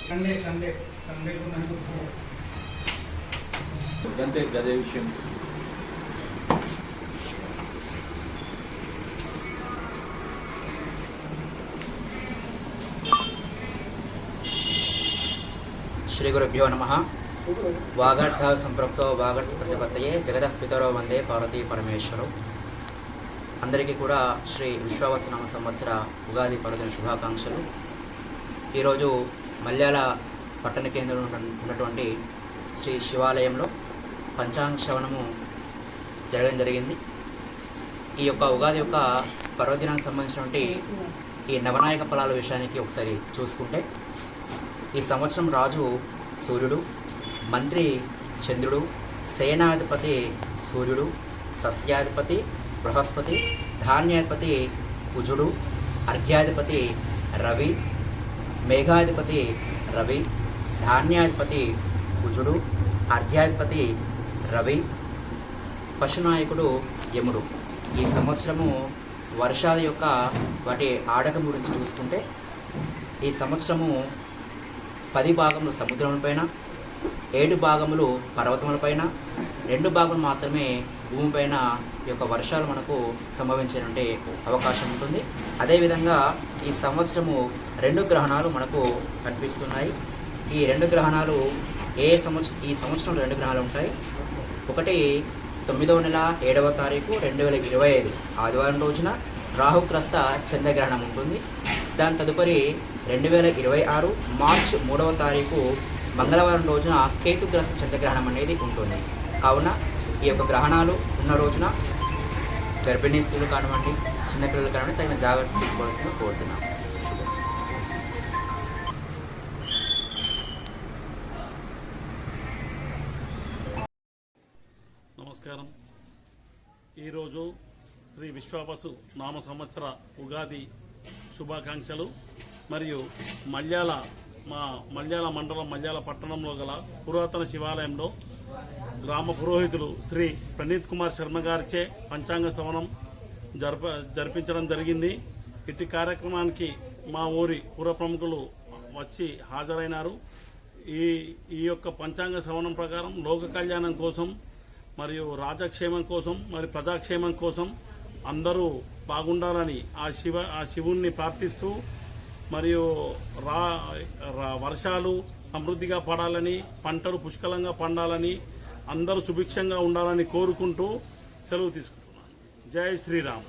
Sunday Sunday Sunday గంతే గదే విషయం. శ్రీ గురుభ్యో నమః. వాగర్ధ సంపృక్తో వాగర్ధ ప్రతిపత్తయే జగదః పితరో వందే పార్వతీ పరమేశ్వరం. అందరికీ కూడా శ్రీ విశ్వావసనామ సంవత్సర ఉగాది పర్వదిన శుభాకాంక్షలు. ఈరోజు మల్యాల పట్టణ కేంద్రంలో ఉన్నటువంటి శ్రీ శివాలయంలో పంచాంగ శ్రవణము జరగడం జరిగింది. ఈ యొక్క ఉగాది యొక్క పర్వదినానికి సంబంధించినటువంటి ఈ నవనాయక ఫలాల విషయానికి ఒకసారి చూసుకుంటే, ఈ సంవత్సరం రాజు సూర్యుడు, మంత్రి చంద్రుడు, సేనాధిపతి సూర్యుడు, సస్యాధిపతి బృహస్పతి, ధాన్యాధిపతి కుజుడు, అర్ఘ్యాధిపతి రవి, మేఘాధిపతి రవి, ధాన్యాధిపతి కుజుడు, అర్ఘ్యాధిపతి రవి, పశునాయకుడు యముడు. ఈ సంవత్సరము వర్షాల యొక్క వాటి ఆడకం గురించి చూసుకుంటే, ఈ సంవత్సరము 10 భాగములు సముద్రములపైన, 7 భాగములు పర్వతములపైన, 2 భాగములు మాత్రమే భూమిపైన ఈ యొక్క వర్షాలు మనకు సంభవించేటువంటి అవకాశం ఉంటుంది. అదేవిధంగా ఈ సంవత్సరము 2 గ్రహణాలు మనకు కనిపిస్తున్నాయి. ఈ 2 గ్రహణాలు ఈ సంవత్సరంలో 2 గ్రహాలు ఉంటాయి. ఒకటి 9వ నెల 7వ తారీఖు 2025 ఆదివారం రోజున రాహుగ్రస్త చంద్రగ్రహణం ఉంటుంది. దాని తదుపరి 2026 మార్చి 3వ తారీఖు మంగళవారం రోజున కేతుగ్రస్త చంద్రగ్రహణం అనేది ఉంటుంది. కావున ఈ యొక్క గ్రహణాలు ఉన్న రోజున గర్భిణీ స్త్రీలు కానివ్వండి, చిన్నపిల్లలు కానివ్వండి తగిన జాగ్రత్తలు తీసుకోవాల్సిందిగా కోరుతున్నాను. నమస్కారం. ఈరోజు శ్రీ విశ్వావసు నామ సంవత్సర ఉగాది శుభాకాంక్షలు. మరియు మల్యాల మండలం మల్యాల పట్టణంలో గల పురాతన శివాలయంలో గ్రామ పురోహితులు శ్రీ ప్రణీత్ కుమార్ శర్మ గారిచే పంచాంగ శ్రవణం జరిపించడం జరిగింది. ఇట్టి కార్యక్రమానికి మా ఊరి పుర ప్రముఖులు వచ్చి హాజరైనారు. ఈ యొక్క పంచాంగ శ్రవణం ప్రకారం లోక కళ్యాణం కోసం మరియు రాజక్షేమం కోసం మరి ప్రజాక్షేమం కోసం అందరూ బాగుండాలని ఆ శివుణ్ణి ప్రార్థిస్తూ, మరియు వర్షాలు సమృద్ధిగా పడాలని, పంటలు పుష్కలంగా పండాలని, అందరూ సుభిక్షంగా ఉండాలని కోరుకుంటూ సెలవు తీసుకుంటున్నాను. జై శ్రీరామ్.